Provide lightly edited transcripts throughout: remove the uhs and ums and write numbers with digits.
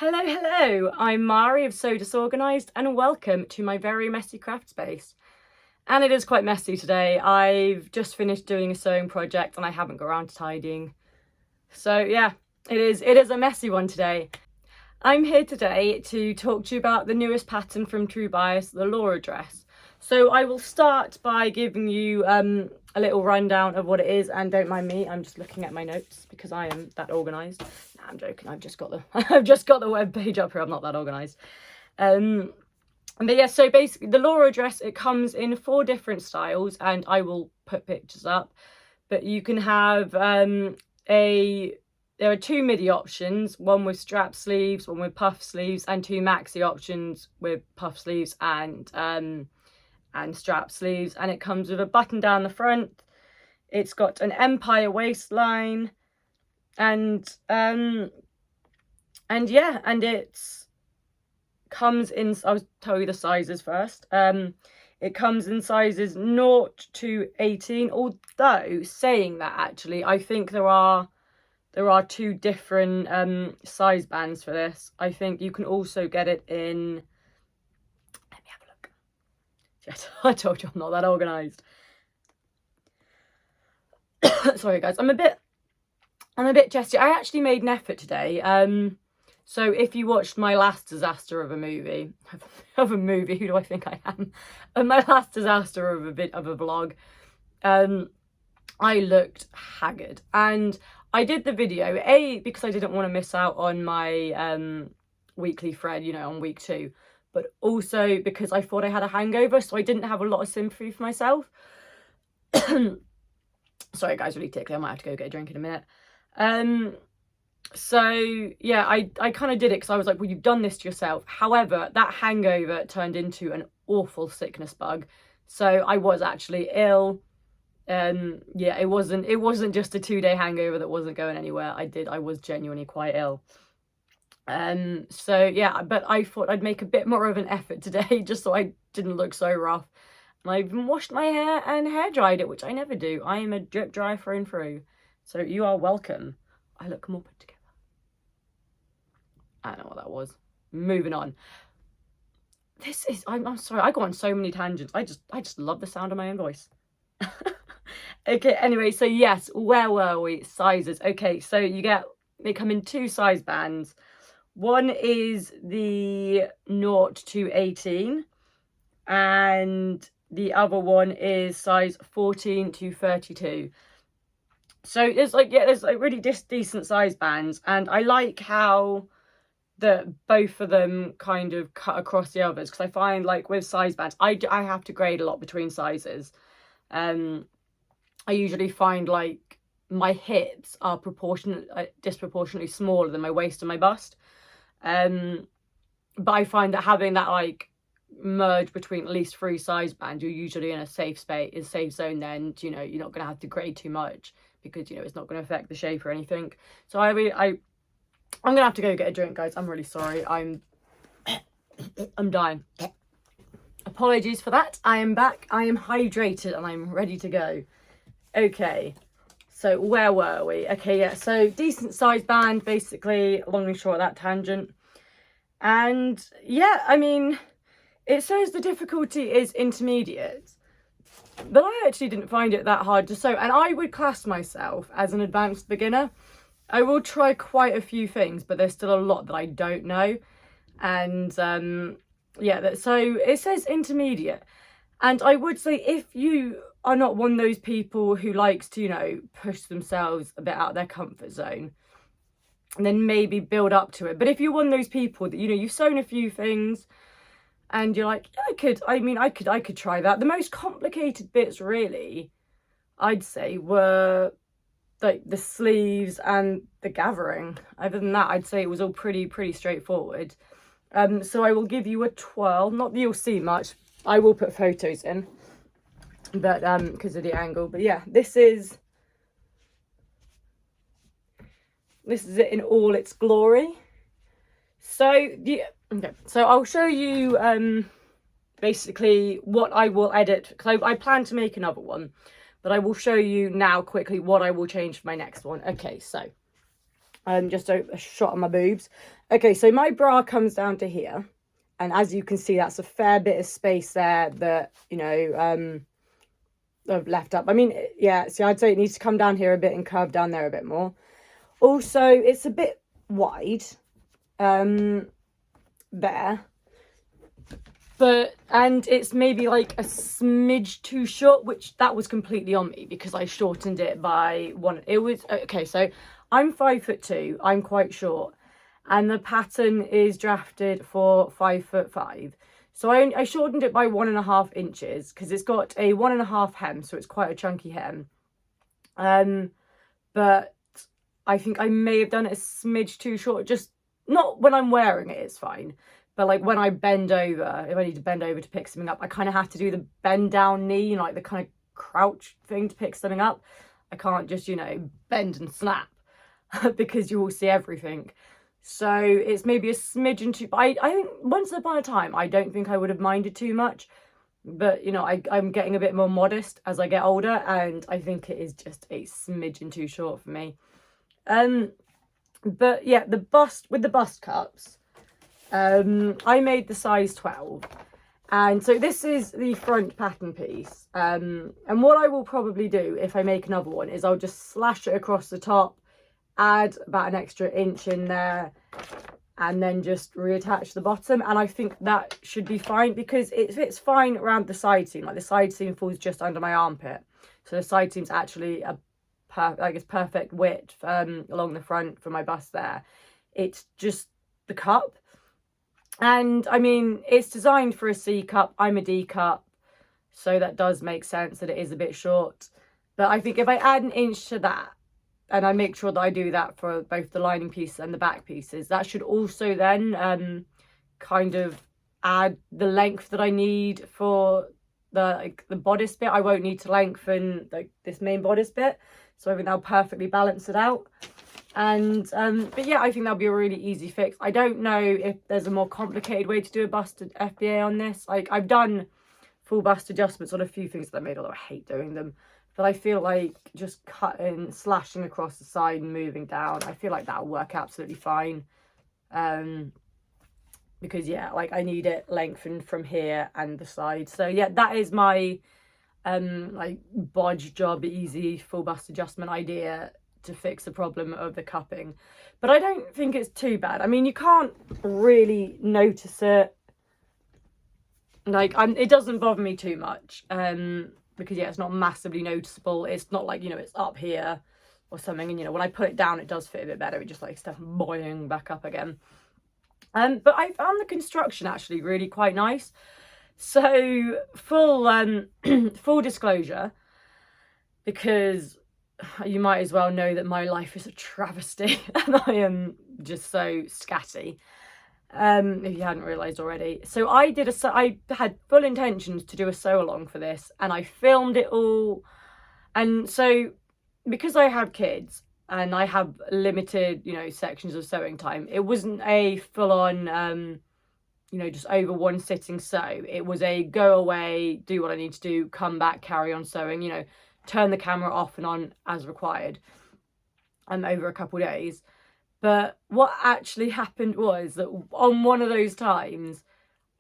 Hello, I'm Mari of So Disorganised and welcome to my very messy craft space. And it is quite messy today. I've just finished doing a sewing project and I haven't got around to tidying. So yeah, it is a messy one today. I'm here today to talk to you about the newest pattern from True Bias, the Lora dress. So I will start by giving you a little rundown of what it is, and don't mind me, I'm just looking at my notes because I am that organised. Nah, I'm joking, I've just got the web page up here, I'm not that organised. But yeah, so basically the Lora dress, it comes in 4 different styles and I will put pictures up. But you can have there are 2 midi options, one with strap sleeves, one with puff sleeves, and 2 maxi options with puff sleeves and strap sleeves. And it comes with a button down the front. It's got an empire waistline, and yeah, and it's comes in, I'll tell you the sizes first. It comes in sizes 0 to 18, although saying that, actually I think there are 2 different size bands for this. I think you can also get it in, let me have a look. Yes, I told you I'm not that organised. Sorry guys, I'm a bit chesty. I actually made an effort today. So if you watched my last disaster of a movie, who do I think I am? My last disaster of a vlog, I looked haggard, and I did the video because I didn't want to miss out on my weekly thread, you know, on week 2, but also because I thought I had a hangover, so I didn't have a lot of sympathy for myself. Sorry guys, really tickly, I might have to go get a drink in a minute. So yeah, I kind of did it because I was like, well, you've done this to yourself. However, that hangover turned into an awful sickness bug, so I was actually ill. Yeah, it wasn't just a 2-day hangover that wasn't going anywhere. I was genuinely quite ill. So yeah, but I thought I'd make a bit more of an effort today just so I didn't look so rough. And I even washed my hair and hair dried it, which I never do. I am a drip dry through and through. So you are welcome. I look more put together. I don't know what that was. Moving on. This is, I'm sorry, I go on so many tangents. I just love the sound of my own voice. Okay, anyway, so yes, where were we? Sizes. Okay, so they come in 2 size bands. One is the 0 to 18, and the other one is size 14 to 32. So there's like really decent size bands, and I like how both of them kind of cut across the others, because I find like with size bands, I have to grade a lot between sizes. I usually find like my hips are disproportionately smaller than my waist and my bust. But I find that having that like merge between at least 3 size bands, you're usually in a safe zone. Then, you know, you're not going to have to grade too much because, you know, it's not going to affect the shape or anything. So I'm going to have to go get a drink, guys. I'm really sorry. I'm dying. Apologies for that. I am back. I am hydrated and I'm ready to go. Okay, so where were we? Okay, yeah, so decent size band, basically, long and short of that tangent. And yeah, I mean, it says the difficulty is intermediate, but I actually didn't find it that hard to sew, and I would class myself as an advanced beginner. I will try quite a few things, but there's still a lot that I don't know. And yeah, so it says intermediate, and I would say if you are not one of those people who likes to, you know, push themselves a bit out of their comfort zone, and then maybe build up to it. But if you're one of those people that, you know, you've sewn a few things and you're like, yeah, I could try that. The most complicated bits, really, I'd say, were like the sleeves and the gathering. Other than that, I'd say it was all pretty straightforward. So I will give you a 12. Not that you'll see much. I will put photos in, but because of the angle. But yeah, this is it in all its glory. So so I'll show you basically what I will edit, because I plan to make another one, but I will show you now quickly what I will change for my next one. Okay, so Just a shot of my boobs. Okay, so my bra comes down to here, and as you can see, that's a fair bit of space there that, you know, I've left up. I mean, yeah, see, I'd say it needs to come down here a bit and curve down there a bit more. Also, it's a bit wide there, but, and it's maybe like a smidge too short, which that was completely on me because I shortened it by one. It was, okay, so I'm 5'2", I'm quite short, and the pattern is drafted for 5'5". So I shortened it by 1.5 inches because it's got a 1.5 hem, so it's quite a chunky hem. But I think I may have done it a smidge too short. Just not when I'm wearing it, it's fine. But like when I bend over, if I need to bend over to pick something up, I kind of have to do the bend down knee, you know, like the kind of crouch thing to pick something up. I can't just, you know, bend and snap because you will see everything. So it's maybe a smidgen too, but I think once upon a time, I don't think I would have minded too much. But, you know, I'm getting a bit more modest as I get older, and I think it is just a smidgen too short for me. But yeah, the bust, with the bust cups, I made the size 12. And so this is the front pattern piece. And what I will probably do if I make another one is I'll just slash it across the top, add about an extra inch in there, and then just reattach the bottom. And I think that should be fine because it fits fine around the side seam. Like the side seam falls just under my armpit, so the side seam's actually a perfect width along the front for my bust there. It's just the cup, and I mean, it's designed for a C cup. I'm a D cup, so that does make sense that it is a bit short. But I think if I add an inch to that, and I make sure that I do that for both the lining piece and the back pieces, that should also then kind of add the length that I need for the bodice bit. I won't need to lengthen like this main bodice bit, so I think that'll perfectly balance it out. And but yeah, I think that'll be a really easy fix. I don't know if there's a more complicated way to do a bust FBA on this. Like, I've done full bust adjustments on a few things that I made, although I hate doing them. But I feel like just cutting, slashing across the side and moving down, I feel like that'll work absolutely fine. Because yeah, like I need it lengthened from here and the side. So yeah, that is my like bodge job easy full bust adjustment idea to fix the problem of the cupping. But I don't think it's too bad. I mean, you can't really notice it. Like, it doesn't bother me too much. Because yeah, it's not massively noticeable. It's not like, you know, it's up here or something, and you know, when I put it down it does fit a bit better. It just like stuff boiling back up again. But I found the construction actually really quite nice. So full full disclosure, because you might as well know that my life is a travesty and I am just so scatty. If you hadn't realised already. So I had full intentions to do a sew along for this, and I filmed it all. And so because I have kids and I have limited, you know, sections of sewing time, it wasn't a full-on you know, just over one sitting sew. It was a go away, do what I need to do, come back, carry on sewing, you know, turn the camera off and on as required over a couple of days. But what actually happened was that on one of those times,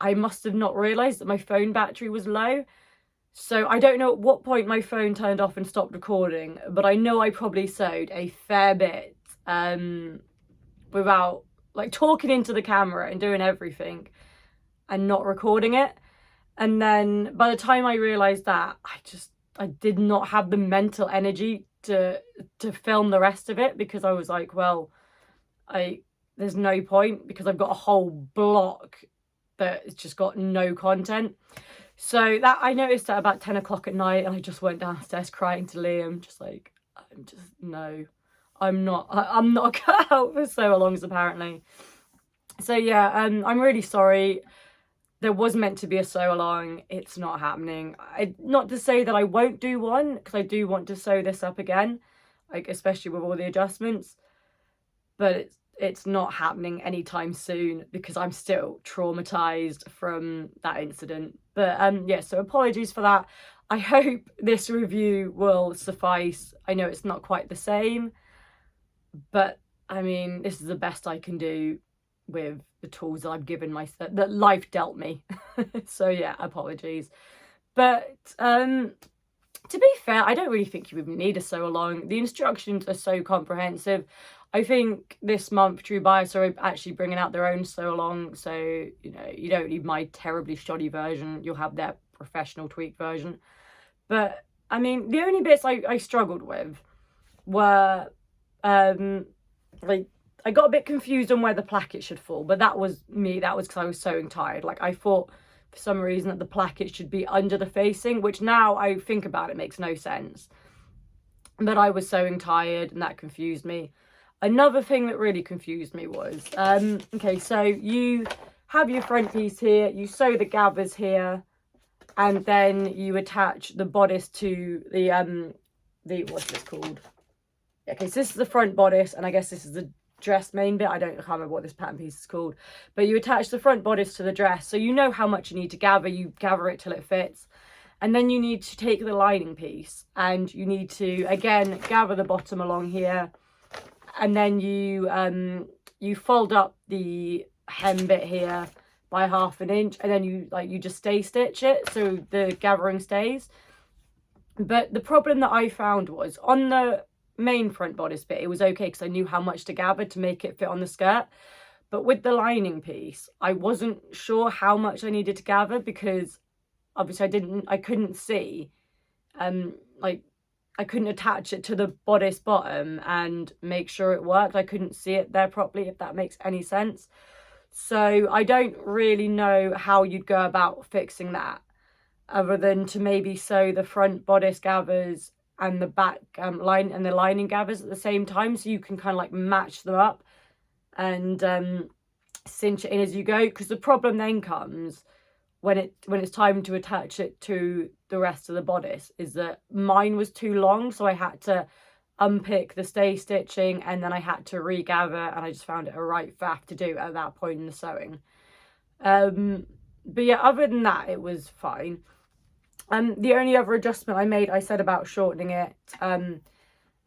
I must have not realised that my phone battery was low. So I don't know at what point my phone turned off and stopped recording, but I know I probably sewed a fair bit without, like, talking into the camera and doing everything and not recording it. And then by the time I realised that, I did not have the mental energy to film the rest of it, because I was like, well, there's no point, because I've got a whole block that's just got no content. So that I noticed at about 10 o'clock at night, and I just went downstairs crying to Liam, just like, I'm not cut out for sew alongs apparently. So yeah, I'm really sorry. There was meant to be a sew along. It's not happening. Not to say that I won't do one, because I do want to sew this up again, like especially with all the adjustments. But it's not happening anytime soon because I'm still traumatized from that incident. But yeah, so apologies for that. I hope this review will suffice. I know it's not quite the same, but I mean, this is the best I can do with the tools that I've given myself, that life dealt me. So yeah, apologies. But to be fair, I don't really think you even need a sew along. The instructions are so comprehensive. I think this month True Bias are actually bringing out their own sew along, so you know, you don't need my terribly shoddy version. You'll have their professional tweaked version. But I mean, the only bits I struggled with were like, I got a bit confused on where the placket should fall, but that was me. That was because I was sewing tired. Like, I thought for some reason that the placket should be under the facing, which now I think about it makes no sense. But I was sewing tired and that confused me. Another thing that really confused me was, okay, so you have your front piece here, you sew the gathers here, and then you attach the bodice to the what's this called? Okay, so this is the front bodice, and I guess this is the dress main bit. I can't remember what this pattern piece is called, but you attach the front bodice to the dress, so you know how much you need to gather. You gather it till it fits, and then you need to take the lining piece and you need to again gather the bottom along here, and then you fold up the hem bit here by 1/2 inch, and then you just stay stitch it so the gathering stays. But the problem that I found was on the main front bodice bit, it was okay because I knew how much to gather to make it fit on the skirt. But with the lining piece, I wasn't sure how much I needed to gather because obviously I couldn't see, like, I couldn't attach it to the bodice bottom and make sure it worked. I couldn't see it there properly, if that makes any sense. So I don't really know how you'd go about fixing that, other than to maybe sew the front bodice gathers and the back line and the lining gathers at the same time, so you can kind of like match them up and cinch it in as you go. Because the problem then comes when it's time to attach it to the rest of the bodice is that mine was too long, so I had to unpick the stay stitching and then I had to regather, and I just found it a right faff to do at that point in the sewing. But yeah, other than that, it was fine. The only other adjustment I made, I said about shortening it, and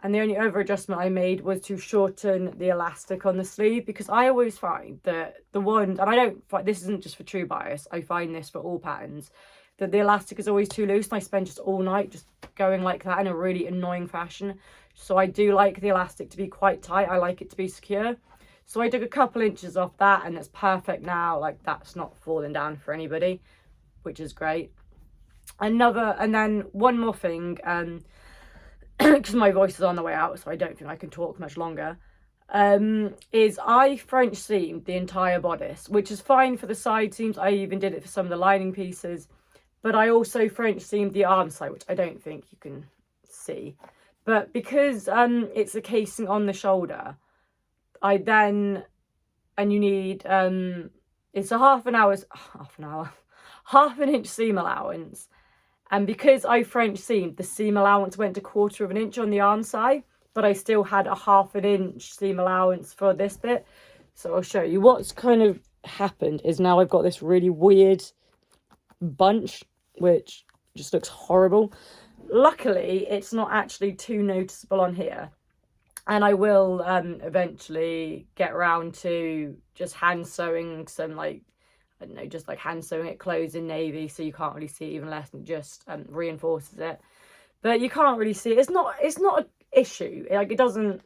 the only other adjustment I made was to shorten the elastic on the sleeve, because I always find that the one, and I don't find, this isn't just for True Bias, I find this for all patterns, that the elastic is always too loose and I spend just all night just going like that in a really annoying fashion. So I do like the elastic to be quite tight. I like it to be secure. So I took a couple inches off that and it's perfect now. Like, that's not falling down for anybody, which is great. And then one more thing, because my voice is on the way out, so I don't think I can talk much longer, is I French seamed the entire bodice, which is fine for the side seams. I even did it for some of the lining pieces, but I also French seamed the arm side, which I don't think you can see. But because it's a casing on the shoulder, and you need, it's a half an inch seam allowance. And because I French seamed, the seam allowance went to 1/4 inch on the arm side, but I still had a 1/2 inch seam allowance for this bit. So I'll show you what's kind of happened is now I've got this really weird bunch, which just looks horrible. Luckily, it's not actually too noticeable on here. And I will eventually get around to just hand sewing some, like, I don't know, just like hand sewing it closed in navy, so you can't really see it even less, and it just reinforces it. But you can't really see it. It's not an issue. Like, it doesn't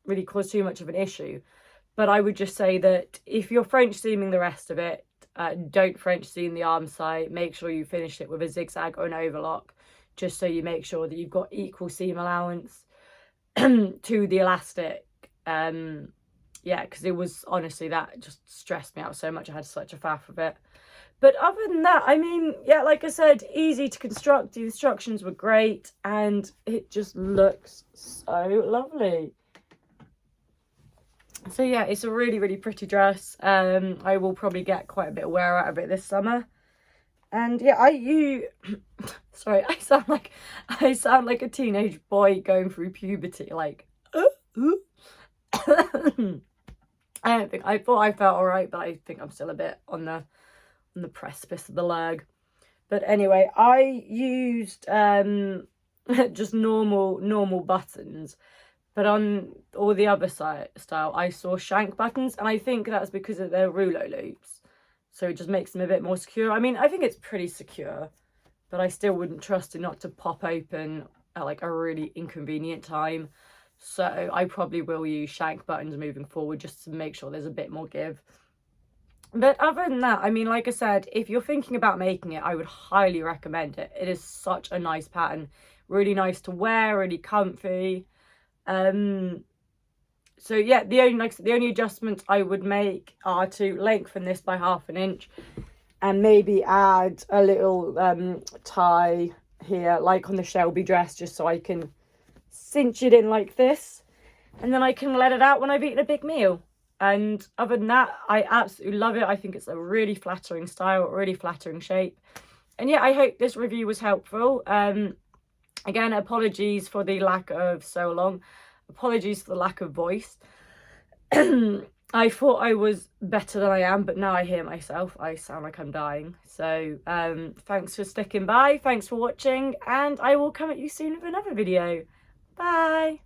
really cause too much of an issue. But I would just say that if you're French seaming the rest of it, don't French seam the arm side. Make sure you finish it with a zigzag or an overlock, just so you make sure that you've got equal seam allowance to the elastic. Yeah, because it was, honestly, that just stressed me out so much. I had such a faff of it. But other than that, I mean, yeah, like I said, easy to construct. The instructions were great, and it just looks so lovely. So yeah, it's a really, really pretty dress. I will probably get quite a bit of wear out of it this summer. And yeah, sorry, I sound like a teenage boy going through puberty, like, I thought I felt all right, but I think I'm still a bit on the precipice of the leg. But anyway, I used just normal buttons, But on all the other style, I saw shank buttons, and I think that's because of their rouleau loops. So it just makes them a bit more secure. I mean, I think it's pretty secure, but I still wouldn't trust it not to pop open at like a really inconvenient time. So I probably will use shank buttons moving forward just to make sure there's a bit more give. But other than that, I mean, like I said, if you're thinking about making it, I would highly recommend it. It is such a nice pattern. Really nice to wear, really comfy. So yeah, the only adjustments I would make are to lengthen this by 1/2 inch and maybe add a little tie here, like on the Shelby dress, just so I can cinch it in like this, and then I can let it out when I've eaten a big meal. And other than that, I absolutely love it. I think it's a really flattering style, really flattering shape. And yeah, I hope this review was helpful. Again, apologies for the lack of so long. Apologies for the lack of voice. I thought I was better than I am, but now I hear myself. I sound like I'm dying. So thanks for sticking by. Thanks for watching. And I will come at you soon with another video. Bye.